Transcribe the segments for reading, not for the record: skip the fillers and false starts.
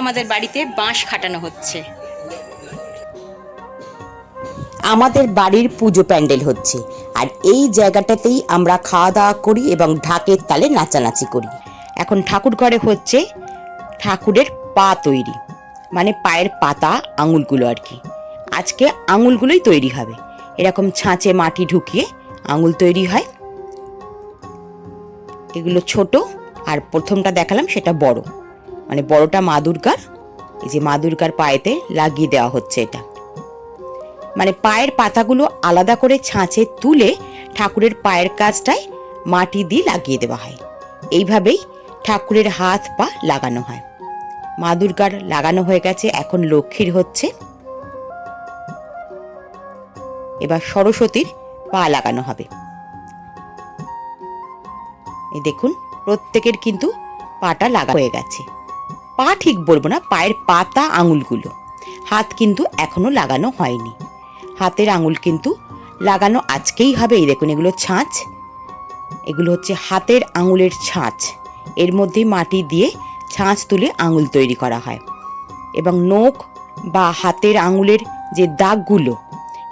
আমাদের বাড়িতে বাঁশ খাটানো হচ্ছে। আমাদের বাড়ির পুজো প্যান্ডেল হচ্ছে, আর এই জায়গাটাতেই আমরা খাওয়া দাওয়া করি এবং ঢাকের তালে নাচানাচি করি। এখন ঠাকুর ঘরে হচ্ছে ঠাকুরের পা তৈরি, মানে পায়ের পাতা, আঙুলগুলো আর কি। আজকে আঙুলগুলোই তৈরি হবে। এরকম ছাঁচে মাটি ঢুকিয়ে আঙুল তৈরি হয়। এগুলো ছোট, আর প্রথমটা দেখালাম সেটা বড়, মানে বড়টা মা দুর্গার। এই যে মা দুর্গার পায়েতে লাগিয়ে দেওয়া হচ্ছে এটা। মানে পায়ের পাতাগুলো আলাদা করে ছাঁচে তুলে ঠাকুরের পায়ের কাছটায় মাটি দিয়ে লাগিয়ে দেওয়া হয়। এইভাবেই ঠাকুরের হাত পা লাগানো হয়। মা দুর্গার লাগানো হয়ে গেছে, এখন লক্ষ্মীর হচ্ছে। এবার সরস্বতীর পা লাগানো হবে। এই দেখুন, প্রত্যেকের কিন্তু পাটা লাগা হয়ে গেছে। পা ঠিক বলবো না, পায়ের পাতা, আঙুলগুলো। হাত কিন্তু এখনো লাগানো হয়নি। হাতের আঙুল কিন্তু লাগানো আজকেই হবে। এই দেখুন, এগুলো ছাঁচ, এগুলো হচ্ছে হাতের আঙুলের ছাঁচ। এর মধ্যেই মাটি দিয়ে ছাঁচ তুলে আঙুল তৈরি করা হয়। এবং নখ বা হাতের আঙুলের যে দাগগুলো,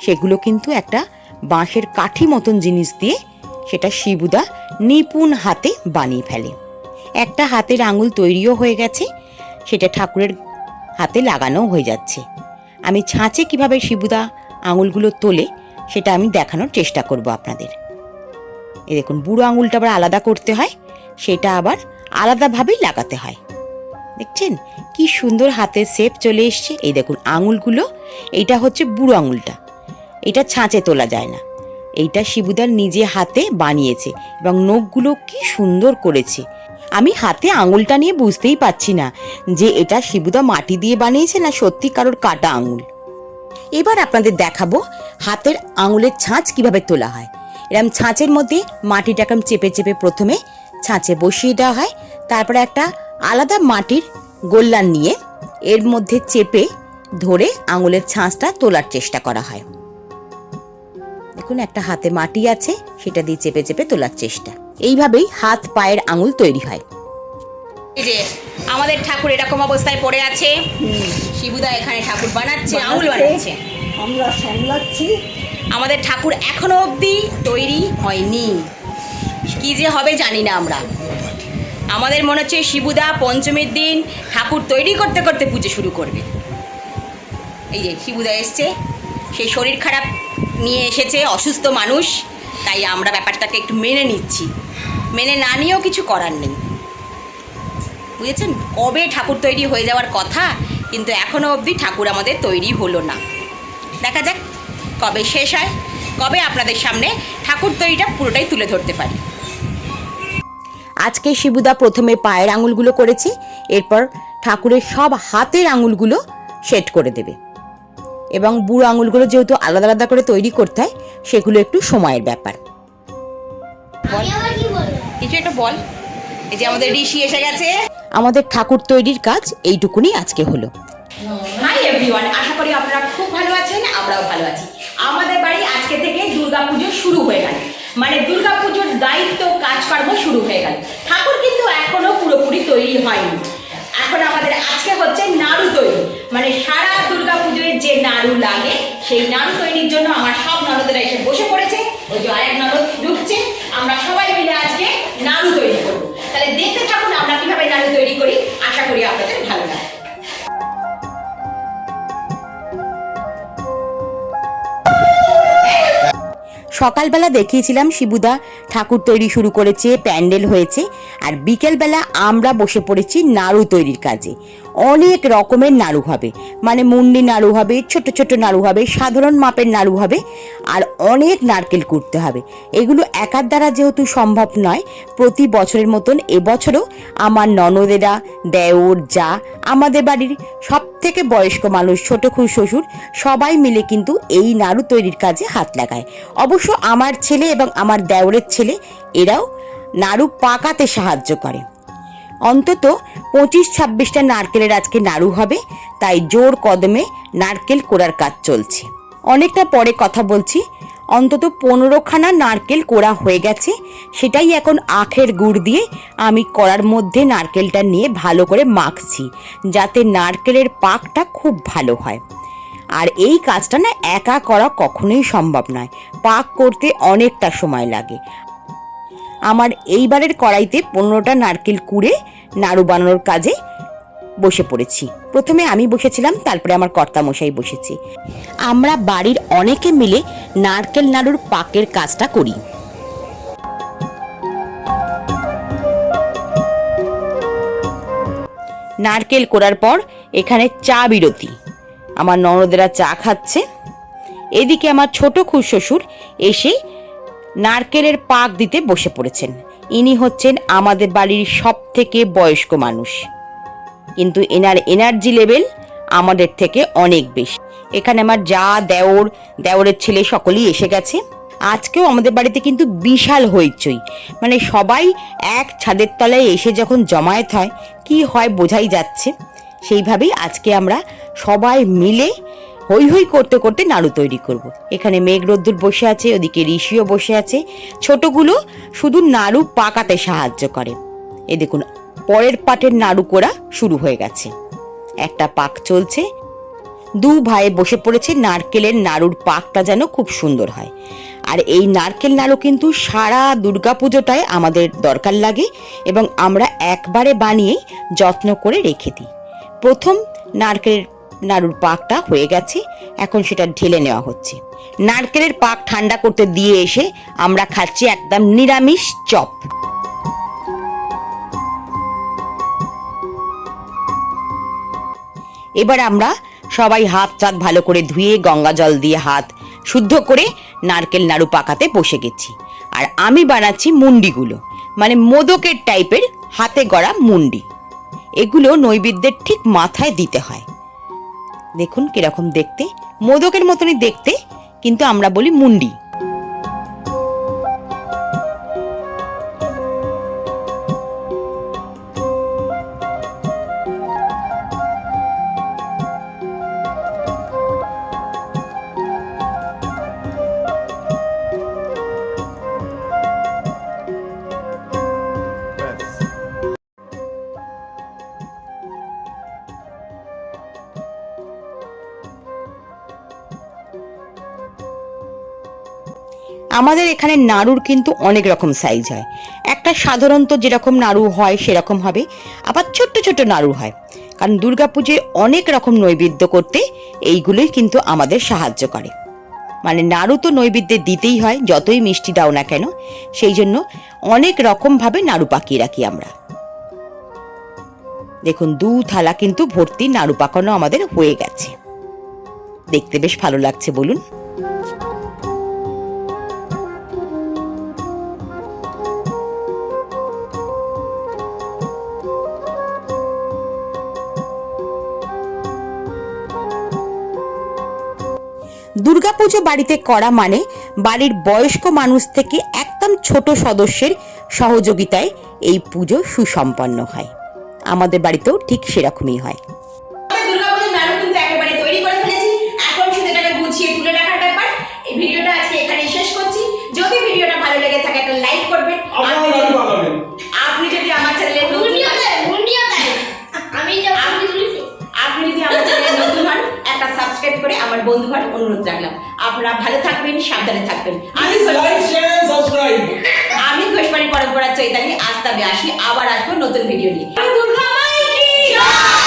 সেগুলো কিন্তু একটা বাঁশের কাঠি মতন জিনিস দিয়ে সেটা শিবুদা নিপুণ হাতে বানিয়ে ফেলে। একটা হাতের আঙুল তৈরিও হয়ে গেছে, সেটা ঠাকুরের হাতে লাগানোও হয়ে যাচ্ছে। আমি ছাঁচে কিভাবে শিবুদা আঙুলগুলো তোলে সেটা আমি দেখানোর চেষ্টা করব আপনাদের। এই দেখুন, বুড়ো আঙুলটা আবার আলাদা করতে হয়, সেটা আবার আলাদাভাবেই লাগাতে হয়। দেখছেন কি সুন্দর হাতের শেপ চলে এসছে। এই দেখুন আঙুলগুলো, এইটা হচ্ছে বুড়ো আঙুলটা, এটা ছাঁচে তোলা যায় না। এইটা শিবুদার নিজে হাতে বানিয়েছে এবং নখগুলো কি সুন্দর করেছে। আমি হাতে আঙুলটা নিয়ে বুঝতেই পারছি না যে এটা শিবুদা মাটি দিয়ে বানিয়েছে না সত্যি কারোর কাটা আঙুল। এবার আপনাদের দেখাবো হাতের আঙুলের ছাঁচ কিভাবে তোলা হয়। এরকম ছাঁচের মধ্যে মাটিটাকে চেপে চেপে প্রথমে ছাঁচে বসিয়ে দেওয়া হয়। তারপরে একটা আলাদা মাটির গোল্লা নিয়ে এর মধ্যে চেপে ধরে আঙুলের ছাঁচটা তোলার চেষ্টা করা হয়। দেখুন, একটা হাতে মাটি আছে, সেটা দিয়ে চেপে চেপে তোলার চেষ্টা। এইভাবেই হাত পায়ের আঙুল তৈরি হয়। এই যে আমাদের ঠাকুর এরকম অবস্থায় পড়ে আছে, শিবুদা এখানে ঠাকুর বানাচ্ছে, আঙুল বানাচ্ছে, আমরা সামলাচ্ছি। আমাদের ঠাকুর এখনো অবধি তৈরি হয়নি। কি যে হবে জানি না আমরা। আমাদের মনে হচ্ছে শিবুদা পঞ্চমীর দিন ঠাকুর তৈরি করতে করতে পুজো শুরু করবে। এই যে শিবুদা এসছে, সেই শরীর খারাপ নিয়ে এসেছে, অসুস্থ মানুষ, তাই আমরা ব্যাপারটাকে একটু মেনে নিচ্ছি। মেনে না নিয়েও কিছু করার নেই, বুঝেছেন? কবে ঠাকুর তৈরি হয়ে যাওয়ার কথা, কিন্তু এখনও অবধি ঠাকুর আমাদের তৈরি হলো না। দেখা যাক কবে শেষ হয়, কবে আপনাদের সামনে ঠাকুর তৈরিটা পুরোটাই তুলে ধরতে পারি। আজকে শিবুদা প্রথমে পায়ের আঙুলগুলো করেছে, এরপর ঠাকুরের সব হাতের আঙুলগুলো সেট করে দেবে। এবং বুড়ো আঙুলগুলো যেহেতু আলাদা আলাদা করে তৈরি করতে হয়, সেগুলো একটু সময়ের ব্যাপার। কিছু একটা বল। এই যে আমাদের ঋষি এসে গেছে। আমাদের ঠাকুর তৈরির কাজ এইটুকুনি আজকে হলো। হাই এভরিওয়ান, আশা করি আপনারা খুব ভালো আছেন, আমরাও ভালো আছি। আমাদের বাড়ি আজকে থেকে দুর্গাপুজো শুরু হয়ে গেল, মানে দুর্গাপুজোর দায়িত্ব কাজকর্ম শুরু হয়ে গেল। ঠাকুর কিন্তু এখনো পুরোপুরি তৈরি হয়নি। এখন আমাদের আজকে হচ্ছে নাড়ু তৈরি, মানে সারা দুর্গাপুজোয় যে নাড়ু লাগে সেই নাড়ু তৈরির জন্য আমার সব ননদেরা এসে বসে পড়েছে। ওই যে আরেক ননদ ঢুকছে, আমরা সবাই মিলে আজকে নাড়ু তৈরি করবো। তাহলে দেখতে থাকুন আমরা কিভাবে নাড়ু তৈরি করি, আশা করি আপনাদের ভালো লাগে। সকালবেলা দেখিয়েছিলাম শিবুদা ঠাকুর তৈরি শুরু করেছে, প্যান্ডেল হয়েছে, আর বিকেলবেলা আমরা বসে পড়েছি নাড়ু তৈরির কাজে। অনেক রকমের নাড়ু হবে, মানে মুন্ডি নাড়ু হবে, ছোট ছোট নাড়ু হবে, সাধারণ মাপের নাড়ু হবে, আর অনেক নারকেল কুটতে হবে। এগুলো একার দ্বারা যেহেতু সম্ভব নয়, প্রতি বছরের মতন এবছরও আমার ননদেরা, দেওর, যা, আমাদের বাড়ির সব থেকে বয়স্ক মানুষ, ছোট শ্বশুর, সবাই মিলে কিন্তু এই নাড়ু তৈরির কাজে হাত লাগায়। অবশ্য আমার ছেলে এবং আমার দেওরের ছেলে এরাও নাড়ু পাকাতে সাহায্য করে। অন্তত 25-26টা নারকেলের আজকে নাড়ু হবে, তাই জোর কদমে নারকেল কোড়ার কাজ চলছে। অনেকটা পরে কথা বলছি, অন্তত 15খানা নারকেল কোড়া হয়ে গেছে। সেটাই এখন আখের গুড় দিয়ে আমি কড়ার মধ্যে নারকেলটা নিয়ে ভালো করে মাখছি, যাতে নারকেলের পাকটা খুব ভালো হয়। আর এই কাজটা না একা করা কখনোই সম্ভব নয়, পাক করতে অনেকটা সময় লাগে। আমার এইবারের কড়াইতে 15টা নারকেল কুড়ে নাড়ু বানানোর কাজে বসে পড়েছি। প্রথমে আমি বসেছিলাম, তারপরে আমার কর্তামশাই বসেছি। আমরা বাড়ির অনেকে মিলে নারকেল নাড়ুর পাকের কাজটা করি। নারকেল কোড়ার পর এখানে চা বিরতি, আমার ননদেরা চা খাচ্ছে। এদিকে আমার ছোট খুড়শ্বশুর এসে নারকেলের পাক দিতে বসে পড়েছেন। ইনি হচ্ছেন আমাদের বাড়ির সব থেকে বয়স্ক মানুষ, কিন্তু এনার এনার্জি লেভেল আমাদের থেকে অনেক বেশি। এখানে আমার যা, দেওরের ছেলে সকলেই এসে গেছে। আজকেও আমাদের বাড়িতে কিন্তু বিশাল হইচই, মানে সবাই এক ছাদের তলায় এসে যখন জমায়েত হয় কি হয় বোঝাই যাচ্ছে। সেইভাবেই আজকে আমরা সবাই মিলে হই হই করতে করতে নাড়ু তৈরি করব। এখানে মেঘ রোদ্দুর বসে আছে, ওদিকে ঋষিও বসে আছে। ছোটগুলো শুধু নাড়ু পাকাতে সাহায্য করে। এ দেখুন, পরের পাটের নাড়ু করা শুরু হয়ে গেছে, একটা পাক চলছে। দু ভাই বসে পড়েছে নারকেলের নাড়ুর পাকটা যেন খুব সুন্দর হয়। আর এই নারকেল নাড়ু কিন্তু সারা দুর্গাপুজোটায় আমাদের দরকার লাগে এবং আমরা একবারে বানিয়েই যত্ন করে রেখে দিই। প্রথম নারকেলের নাড়ুর পাকটা হয়ে গেছে, এখন সেটা ঢেলে নেওয়া হচ্ছে। নারকেলের পাক ঠান্ডা করতে দিয়ে এসে আমরা খাচ্ছি একদম নিরামিষ চপ। এবার আমরা সবাই হাত টাত ভালো করে ধুয়ে গঙ্গা জল দিয়ে হাত শুদ্ধ করে নারকেল নাড়ু পাকাতে বসে গেছি। আর আমি বানাচ্ছি মুন্ডিগুলো, মানে মোদকের টাইপের হাতে গড়া মুন্ডি। এগুলো নৈবেদ্যের ঠিক মাথায় দিতে হয়। দেখুন কিরকম দেখতে, মোদকের মতনই দেখতে, কিন্তু আমরা বলি মুন্ডি। আমাদের এখানে নাড়ুর কিন্তু অনেক রকম সাইজ হয়। একটা সাধারণত যেরকম নাড়ু হয় সেরকম হবে, আবার ছোট্ট ছোট নাড়ু হয়। কারণ দুর্গাপুজোয় অনেক রকম নৈবেদ্য করতে এইগুলোই কিন্তু আমাদের সাহায্য করে। মানে নাড়ু তো নৈবেদ্যে দিতেই হয়, যতই মিষ্টি দাও না কেন। সেই জন্য অনেক রকমভাবে নাড়ু পাকিয়ে রাখি আমরা। দেখুন 2 থালা কিন্তু ভর্তি নাড়ু পাকানো আমাদের হয়ে গেছে। দেখতে বেশ ভালো লাগছে বলুন। দুর্গাপুজো বাড়িতে করা মানে বাড়ির বয়স্ক মানুষ থেকে একদম ছোট সদস্যের সহযোগিতায় এই পুজো সুসম্পন্ন হয়। আমাদের বাড়িতেও ঠিক সেরকমই হয়। দুর্গাপুজোর নাড়ু কিন্তু একেবারে তৈরি করে ফেলেছি, এখন সেটাকে গুছিয়ে তুলে রাখার ব্যাপার। এই ভিডিওটা আজকে এখানেই শেষ করছি। যদি ভিডিওটা ভালো লেগে থাকে একটা লাইক করবেন। আপনি যদি আমার চ্যানেলে আপনি যদি আমার চ্যানেলে নতুন হন, একটা সাবস্ক্রাইব করে আমার বন্ধু হওয়ার অনুরোধ রাখলাম। আপনারা ভালো থাকবেন, সাবধানে থাকবেন। আমি ঘোষবাড়ি পরম্পরা চৈতালি, আজ তবে আসি, আবার আসবো নতুন ভিডিও নিয়ে। দুর্গা মাই কি জয়।